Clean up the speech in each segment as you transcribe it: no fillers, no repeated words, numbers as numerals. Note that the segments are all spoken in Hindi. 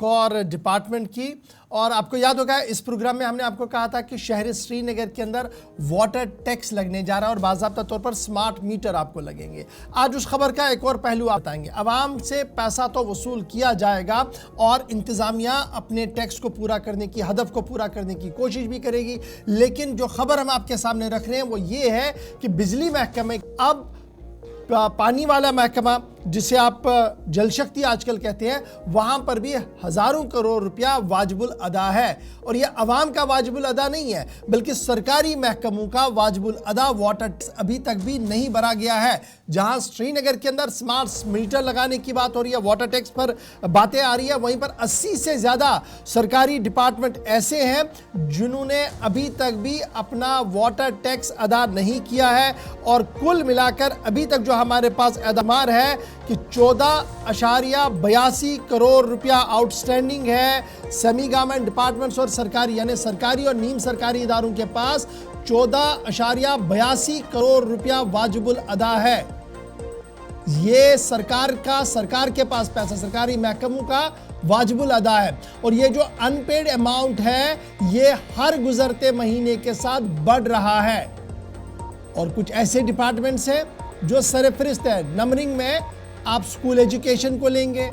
एक और डिपार्टमेंट की। और आपको याद होगा इस प्रोग्राम में हमने आपको कहा था कि शहर श्रीनगर के अंदर वाटर टैक्स लगने जा रहा है और बाज़ाब्ता तौर पर स्मार्ट मीटर आपको लगेंगे। आज उस खबर का एक और पहलू आप बताएंगे। आवाम से पैसा तो वसूल किया जाएगा और इंतज़ामिया अपने टैक्स को पूरा करने की, हदफ को पूरा करने की कोशिश भी करेगी, लेकिन जो खबर हम आपके सामने रख रहे हैं वो ये है कि बिजली महकमे अब पानी वाला महकमा, जिसे आप जल शक्ति आजकल कहते हैं, वहां पर भी हजारों करोड़ रुपया वाजिबुल अदा है। और यह अवाम का वाजिबुल अदा नहीं है, बल्कि सरकारी महकमों का वाजिबुल अदा वाटर टैक्स अभी तक भी नहीं भरा गया है। जहां श्रीनगर के अंदर स्मार्ट मीटर लगाने की बात हो रही है, वाटर टैक्स पर बातें आ रही है, वहीं पर 80 से ज्यादा सरकारी डिपार्टमेंट ऐसे हैं जिन्होंने अभी तक भी अपना वाटर टैक्स अदा नहीं किया है। और कुल मिलाकर अभी तक जो हमारे पास एतमार है कि 14.82 करोड़ रुपया आउटस्टैंडिंग है सेमी गवर्नमेंट डिपार्टमेंट्स और सरकारी, यानी सरकारी और नीम सरकारी इदारों के पास 14.82 करोड़ रुपया वाजिबुल अदा है। ये सरकार के पास पैसा, सरकारी महकमों का वाजिबुल अदा है। और ये जो अनपेड अमाउंट है ये हर गुजरते महीने के साथ बढ़ रहा है। और कुछ ऐसे डिपार्टमेंट्स हैं जो सरफरिस्त है। नंबरिंग में आप स्कूल एजुकेशन को लेंगे,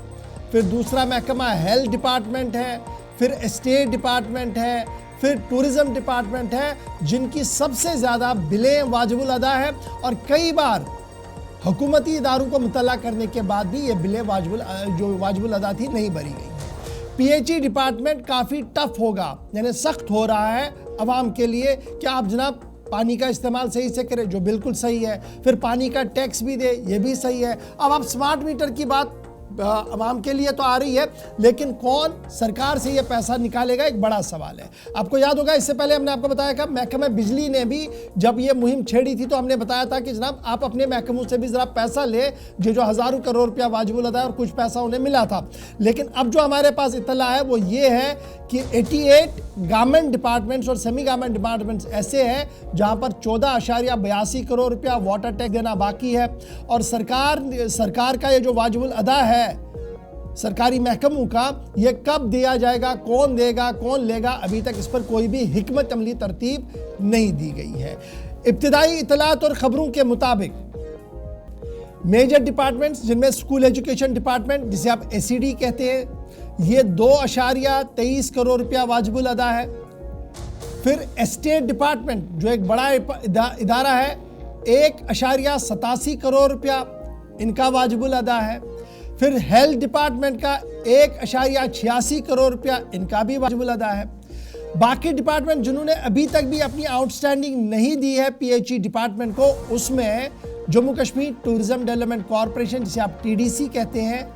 फिर दूसरा महकमा हेल्थ डिपार्टमेंट है, फिर स्टेट डिपार्टमेंट है, फिर टूरिज्म डिपार्टमेंट है, जिनकी सबसे ज़्यादा बिलें वाजिबुल अदा है। और कई बार हुकूमती इदारों को मुतल्ला करने के बाद भी ये बिलें वाजिबुल अदा थी नहीं भरी गई। पीएचई डिपार्टमेंट काफ़ी टफ होगा, यानी सख्त हो रहा है अवाम के लिए कि आप जनाब पानी का इस्तेमाल सही से करें, जो बिल्कुल सही है, फिर पानी का टैक्स भी दे, ये भी सही है। अब आप स्मार्ट मीटर की बात आवाम के लिए तो आ रही है, लेकिन कौन सरकार से ये पैसा निकालेगा, एक बड़ा सवाल है। आपको याद होगा इससे पहले हमने आपको बताया था महकमा बिजली ने भी जब ये मुहिम छेड़ी थी तो हमने बताया था कि जनाब आप अपने महकमों से भी जरा पैसा ले, जो हज़ारों करोड़ रुपया वाजिबुल अदा है, और कुछ पैसा उन्हें मिला था। लेकिन अब जो हमारे पास इत्तला है वो ये है कि 88 गवर्नमेंट डिपार्टमेंट्स और सेमी गवर्नमेंट डिपार्टमेंट्स ऐसे हैं जहां पर 14.82 करोड़ रुपया वाटर टैक्स देना बाकी है। और सरकार का ये जो वाजिबुल अदा है सरकारी महकमों का, ये कब दिया जाएगा, कौन देगा, कौन लेगा, अभी तक इस पर कोई भी हिकमत अमली तरतीब नहीं दी गई है। इब्तिदाई इतलात और खबरों के मुताबिक मेजर डिपार्टमेंट्स, जिनमें स्कूल एजुकेशन डिपार्टमेंट, जिसे आप एसीडी कहते हैं, ये 2.23 करोड़ रुपया वाजिबुल अदा है। फिर एस्टेट डिपार्टमेंट जो एक बड़ा इदारा है, 1.87 करोड़ रुपया इनका वाजिबुल अदा है। फिर हेल्थ डिपार्टमेंट का 1.86 करोड़ रुपया इनका भी वाजिबुल अदा है। बाकी डिपार्टमेंट जिन्होंने अभी तक भी अपनी आउटस्टैंडिंग नहीं दी है पीएचई डिपार्टमेंट को, उसमें Jammu Kashmir tourism development corporation, जिसे आप टीडीसी कहते हैं,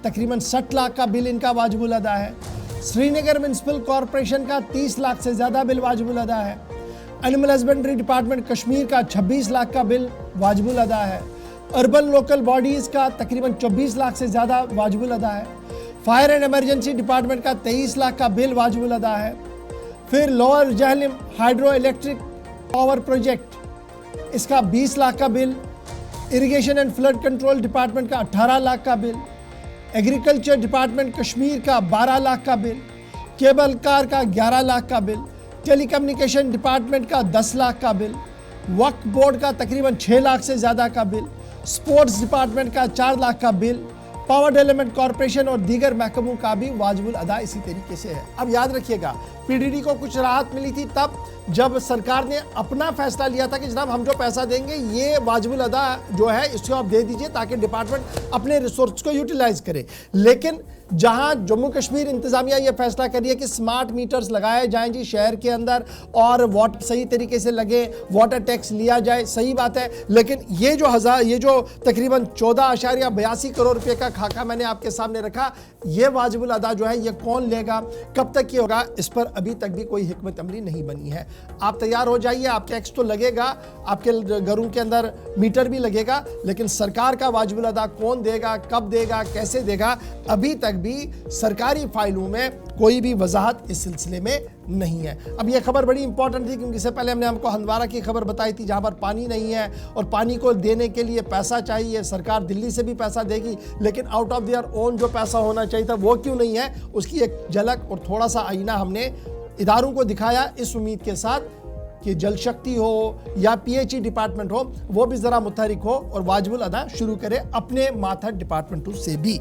तकरीबन 60 लाख का बिल इनका वाजिबुल अदा है। श्रीनगर म्युनिसिपल कॉरपोरेशन का 30 लाख से ज़्यादा बिल वाजिबुल अदा है। एनिमल हस्बेंड्री डिपार्टमेंट कश्मीर का 26 लाख का बिल वाजिबुल अदा है। अर्बन लोकल बॉडीज़ का तकरीबन 24 लाख से ज़्यादा वाजिबुल अदा है। फायर एंड इमरजेंसी डिपार्टमेंट का 23 लाख का बिल वाजिबुल अदा है। फिर lower Jhelum hydro electric power project, इसका 20 लाख का bill. Irrigation and flood control department का 18 लाख का बिल। एग्रीकल्चर डिपार्टमेंट कश्मीर का 12 लाख का बिल। केबल कार का 11 लाख का बिल। टेलीकम्युनिकेशन डिपार्टमेंट का 10 लाख का बिल। वक्फ बोर्ड का तकरीबन 6 लाख से ज़्यादा का बिल। स्पोर्ट्स डिपार्टमेंट का 4 लाख का बिल। पावर डेवलपमेंट कॉरपोरेशन और दीगर महकमों का भी वाजिबुल अदा इसी तरीके से है। अब याद रखिएगा, पीडीडी को कुछ राहत मिली थी तब जब सरकार ने अपना फैसला लिया था कि जनाब हम जो पैसा देंगे ये वाजिबुल अदा जो है इसको आप दे दीजिए ताकि डिपार्टमेंट अपने रिसोर्स को यूटिलाइज करे। लेकिन जहां जम्मू कश्मीर इंतजामिया ये फैसला कर रही है कि स्मार्ट मीटर्स लगाए जाएं जी शहर के अंदर और वाटर सही तरीके से लगे, वाटर टैक्स लिया जाए, सही बात है। लेकिन ये जो तकरीबन 14.82 करोड़ रुपए का खाका मैंने आपके सामने रखा, ये वाजिबुल अदा जो है ये कौन लेगा, कब तक ये होगा, इस पर अभी तक भी कोई हिकमत अमली नहीं बनी है। आप तैयार हो जाइए, आप टैक्स तो लगेगा, आपके घरों के अंदर मीटर भी लगेगा, लेकिन सरकार का वाजिबुल अदा कौन देगा, कब देगा, कैसे देगा, अभी तक भी सरकारी फाइलों में कोई भी वजाहत इस सिलसिले में नहीं है। अब यह खबर बड़ी इंपॉर्टेंट थी क्योंकि इससे पहले हमने आपको हंदवाड़ा की खबर बताई थी जहां पर पानी नहीं है और पानी को देने के लिए पैसा चाहिए, सरकार दिल्ली से भी पैसा देगी, लेकिन आउट ऑफ देयर ओन जो पैसा होना चाहिए था वो क्यों नहीं है, उसकी एक झलक और थोड़ा सा आईना हमने इदारों को दिखाया, इस उम्मीद के साथ कि जल शक्ति हो या पीएचई डिपार्टमेंट हो वो भी ज़रा मुतहरिक हो और वाजिबुल अदा शुरू करे अपने मातहत डिपार्टमेंटों से भी।